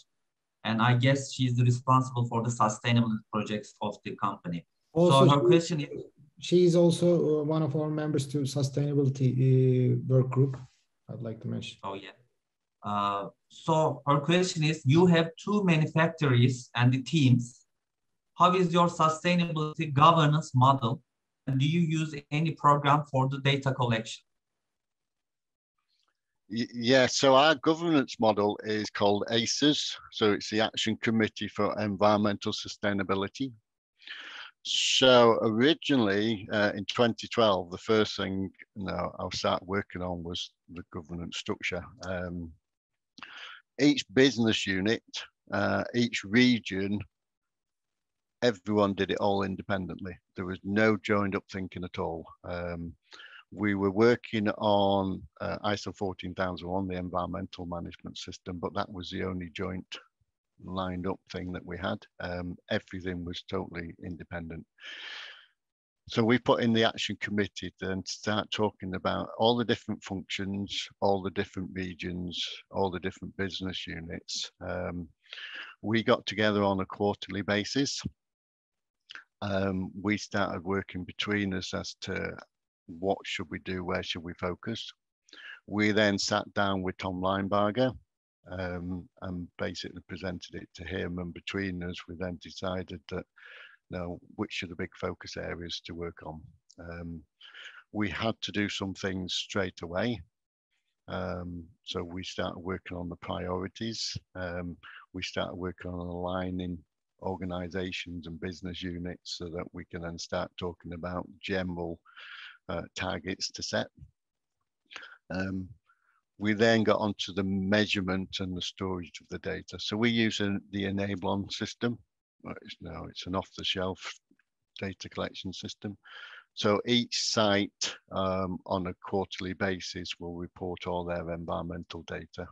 And I guess she is responsible for the sustainability projects of the company. Also, so her question is... She is also one of our members to sustainability work group, I'd like to mention. Oh, yeah. So her question is, you have 2 manufacturers and the teams. How is your sustainability governance model? And do you use any program for the data collection? Yeah, so our governance model is called ACES. So it's the Action Committee for Environmental Sustainability. So originally in 2012, the first thing I started working on was the governance structure. Each business unit, each region, everyone did it all independently. There was no joined up thinking at all. We were working on ISO 14001, the environmental management system, but that was the only joint lined up thing that we had. Everything was totally independent. So we put in the action committee then to start talking about all the different functions, all the different regions, all the different business units. We got together on a quarterly basis. We started working between us as to what should we do, where should we focus. We then sat down with Tom Linebarger and basically presented it to him, and between us we then decided that which are the big focus areas to work on. We had to do some things straight away, so we started working on the priorities. We started working on aligning organizations and business units so that we can then start talking about general targets to set. We then got onto the measurement and the storage of the data. So we use the Enablon system. It's an off-the-shelf data collection system. So each site on a quarterly basis will report all their environmental data.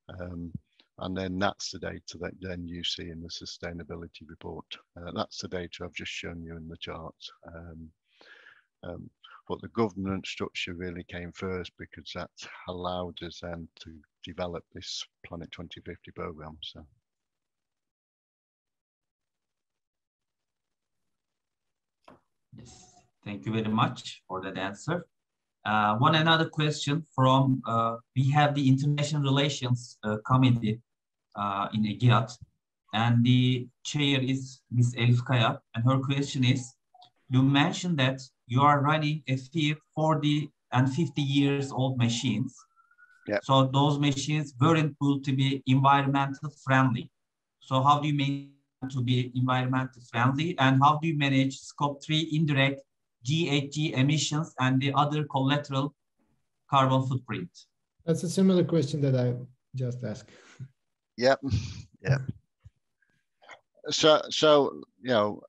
And then that's the data that then you see in the sustainability report. That's the data I've just shown you in the charts. But the governance structure really came first because that allowed us then to develop this Planet 2050 program. So. Yes, thank you very much for that answer. Another question from, we have the International Relations Committee in EGİAD, and the chair is Ms. Elif Kaya, and her question is, you mentioned that you are running a few 40 and 50 years old machines. Yep. So those machines weren't built to be environmental friendly. So how do you make them to be environmental friendly, and how do you manage scope 3 indirect GHG emissions and the other collateral carbon footprint? That's a similar question that I just asked. Yep. Yeah. So you know,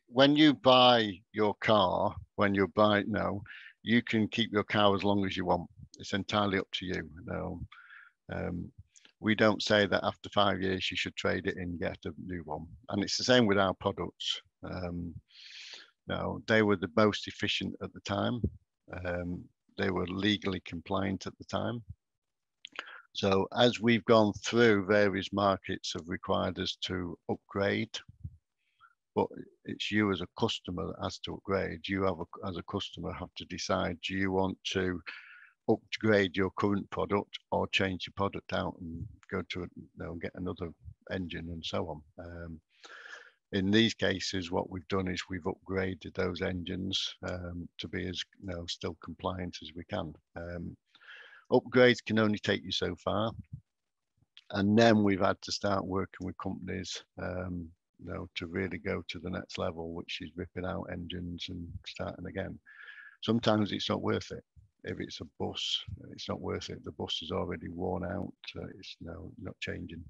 when you buy your car, you can keep your car as long as you want. It's entirely up to you. We don't say that after 5 years you should trade it in, get a new one. And it's the same with our products. They were the most efficient at the time. They were legally compliant at the time. So as we've gone through, various markets have required us to upgrade, but it's you as a customer that has to upgrade. You as a customer have to decide, do you want to upgrade your current product or change your product out and go to get another engine and so on. In these cases, what we've done is we've upgraded those engines to be as still compliant as we can. Upgrades can only take you so far, and then we've had to start working with companies to really go to the next level, which is ripping out engines and starting again. Sometimes it's not worth it. If it's a bus, it's not worth it. The bus is already worn out. It's not changing.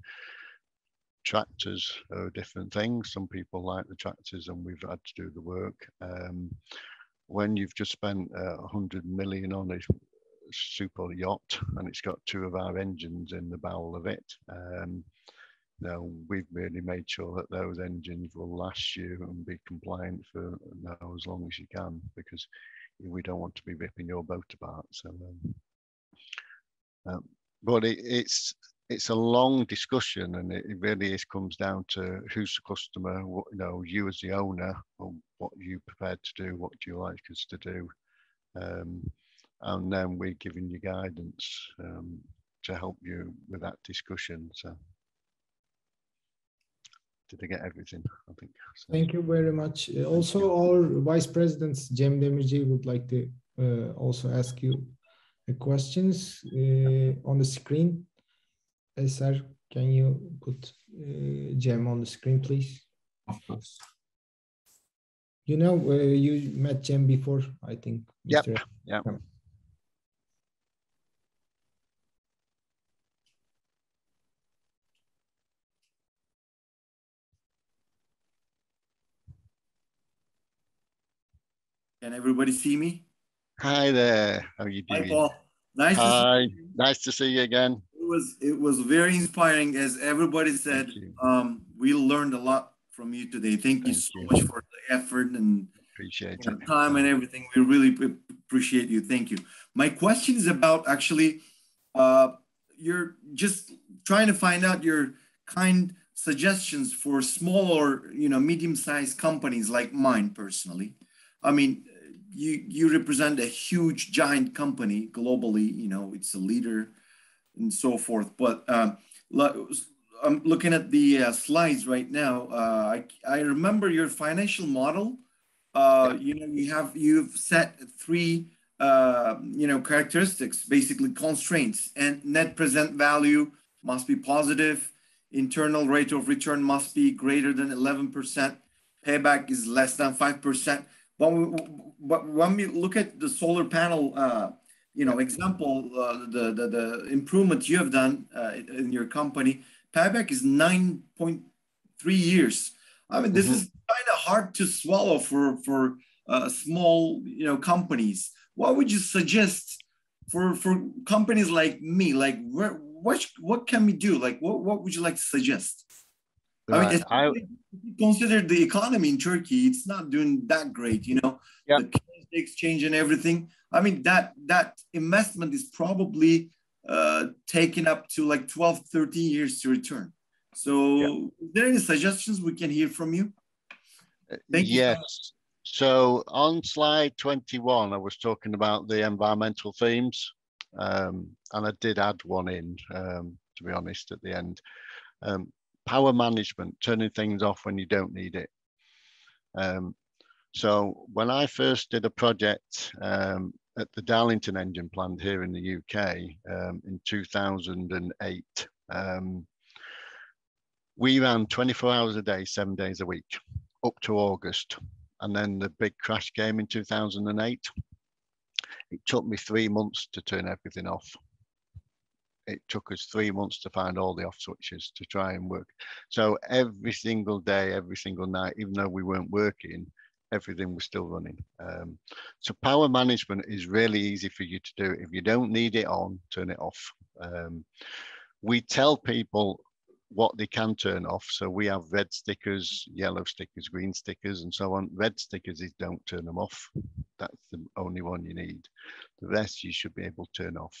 Tractors are a different thing. Some people like the tractors, and we've had to do the work. When you've just spent 100 million on a super yacht and it's got 2 of our engines in the bowel of it, we've really made sure that those engines will last you and be compliant for as long as you can, because we don't want to be ripping your boat apart. So, but it's a long discussion, and it really comes down to who's the customer, you as the owner, what are you prepared to do, what do you like us to do, and then we're giving you guidance to help you with that discussion. So, did I get everything? I think so. Thank you very much. Also, our Vice President Cem Demirci would like to also ask you questions on the screen. Eser, can you put Cem on the screen, please? Of course. You met Cem before, I think. Yep. Mr. Yep. Can everybody see me? Hi there. How are you doing? Hi, Paul. Nice Hi. to see you. Nice to see you again. It was very inspiring, as everybody said. We learned a lot from you today. Thank you so much for the effort and appreciate it. Time and everything. We really appreciate you. Thank you. My question is about actually, you're just trying to find out your kind suggestions for small or medium-sized companies like mine personally. I mean, you represent a huge giant company globally, it's a leader and so forth. But I'm looking at the slides right now. I remember your financial model. You've set 3 characteristics, basically constraints, and net present value must be positive. Internal rate of return must be greater than 11%. Payback is less than 5%. But when we look at the solar panel, example, the improvement you have done in your company, payback is 9.3 years. I mean, this is kind of hard to swallow for small, companies. What would you suggest for companies like me? Like, what can we do? Like, what would you like to suggest? Right. I mean, if you consider the economy in Turkey, it's not doing that great, Yep. The currency exchange and everything. I mean, that investment is probably taken up to like 12, 13 years to return. So is there any suggestions we can hear from you? Thank you. Yes. So on slide 21, I was talking about the environmental themes, and I did add one in, to be honest, at the end. Power management, turning things off when you don't need it. So when I first did a project at the Darlington engine plant here in the UK in 2008, we ran 24 hours a day, 7 days a week, up to August. And then the big crash came in 2008. It took me 3 months to turn everything off. it took us 3 months to find all the off switches to try and work. So every single day, every single night, even though we weren't working, everything was still running. So power management is really easy for you to do. If you don't need it on, turn it off. We tell people what they can turn off. So we have red stickers, yellow stickers, green stickers, and so on. Red stickers is don't turn them off. That's the only one you need. The rest you should be able to turn off.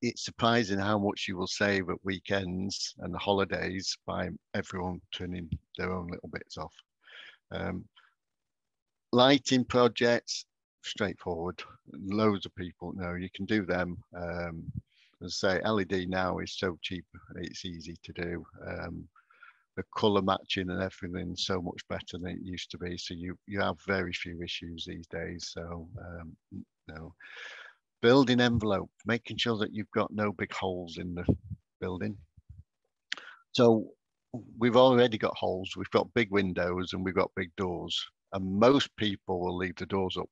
It's surprising how much you will save at weekends and holidays by everyone turning their own little bits off. Lighting projects, straightforward. Loads of people know you can do them. As I say, LED now is so cheap, it's easy to do. The color matching and everything so much better than it used to be. So you have very few issues these days. So no. Building envelope, making sure that you've got no big holes in the building. So we've already got holes, we've got big windows and we've got big doors. And most people will leave the doors up,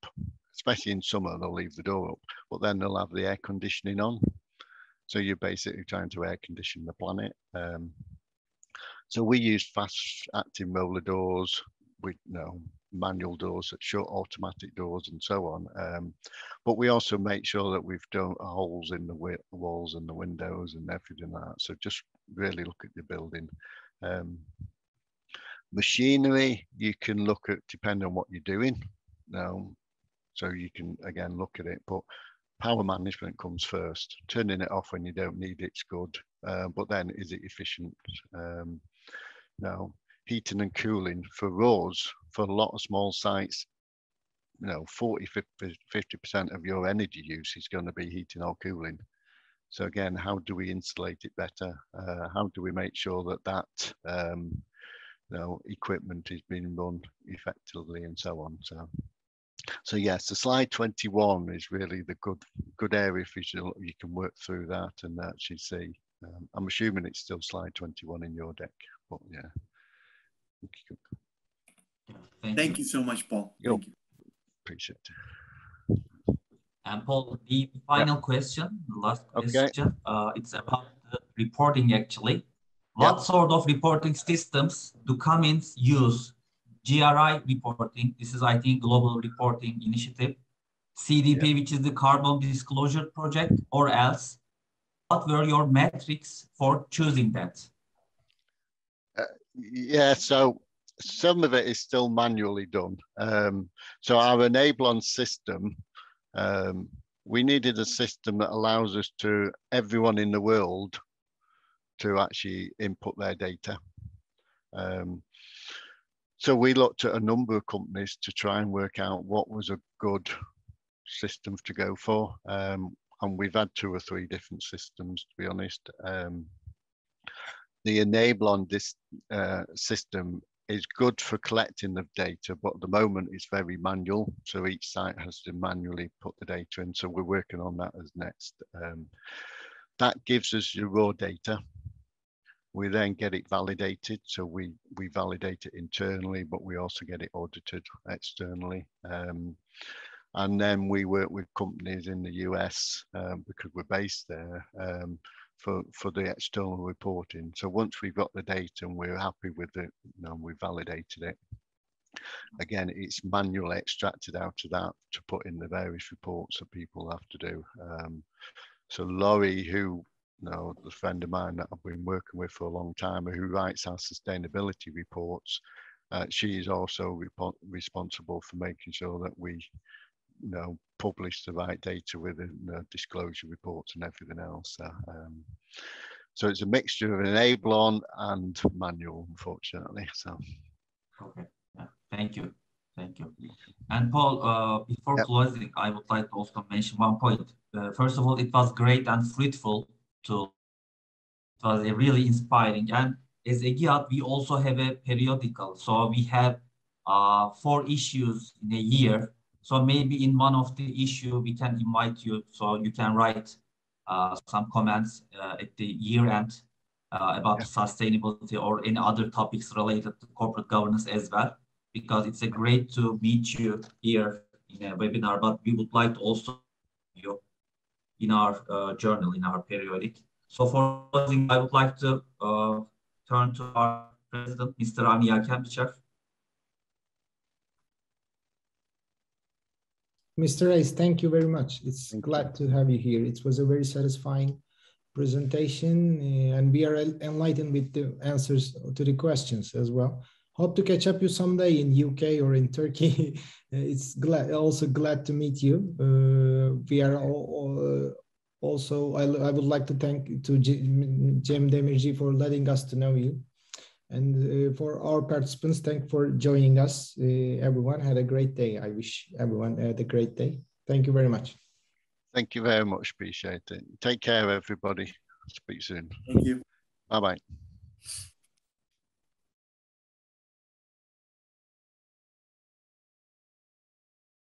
especially in summer, they'll leave the door up, but then they'll have the air conditioning on. So you're basically trying to air condition the planet. So we use fast acting roller doors with manual doors that shut, automatic doors and so on. But we also make sure that we've done holes in the walls and the windows and everything like that. So just really look at the building. Machinery, you can look at, depending on what you're doing. So you can, again, look at it, but power management comes first. Turning it off when you don't need it's good, but then is it efficient? Heating and cooling for us, for a lot of small sites, 40–50% of your energy use is going to be heating or cooling. So again, how do we insulate it better? How do we make sure that equipment is being run effectively and so on? So yes, the slide 21 is really the good area for you. You can work through that and actually see. I'm assuming it's still slide 21 in your deck, but yeah. Thank you so much, Paul. Thank you. Appreciate it. And Paul, the final question, the last question, it's about the reporting actually. What sort of reporting systems do Cummins use? GRI reporting, this is I think Global Reporting Initiative, CDP, which is the Carbon Disclosure Project, or else? What were your metrics for choosing that? So some of it is still manually done. So our Enablon system, we needed a system that allows us to, everyone in the world, to actually input their data. So we looked at a number of companies to try and work out what was a good system to go for. And we've had 2 or 3 different systems, to be honest. The Enablon system is good for collecting the data, but at the moment it's very manual. So each site has to manually put the data in. So we're working on that as next. That gives us your raw data. We then get it validated. So we validate it internally, but we also get it audited externally. And then we work with companies in the US because we're based there for the external reporting. So once we've got the data and we're happy with it, we validated it. Again, it's manually extracted out of that to put in the various reports that people have to do. So Laurie, who a friend of mine that I've been working with for a long time, who writes our sustainability reports, she is also responsible for making sure that we publish the right data with disclosure reports and everything else. So it's a mixture of Enablon and manual, unfortunately. So okay, thank you. And Paul, before closing, I would like to also mention one point. First of all, it was great and fruitful. It was a really inspiring, and as EGİAD we also have a periodical, so we have 4 issues in a year. So maybe in one of the issue we can invite you, so you can write some comments at the year end about sustainability or any other topics related to corporate governance as well, because it's a great to meet you here in a webinar, but we would like to also you in our journal, in our periodic. So for closing, I would like to turn to our president, Mr. Dünyaca. Mr. Reis, thank you very much. It's glad to have you here. It was a very satisfying presentation, and we are enlightened with the answers to the questions as well. Hope to catch up you someday in UK or in Turkey. It's also glad to meet you. We are also, I would like to thank to Cem Demirci for letting us to know you. And for our participants, thank for joining us. Everyone had a great day. I wish everyone had a great day. Thank you very much. Thank you very much. Appreciate it. Take care, everybody. Speak soon. Thank you. Bye-bye.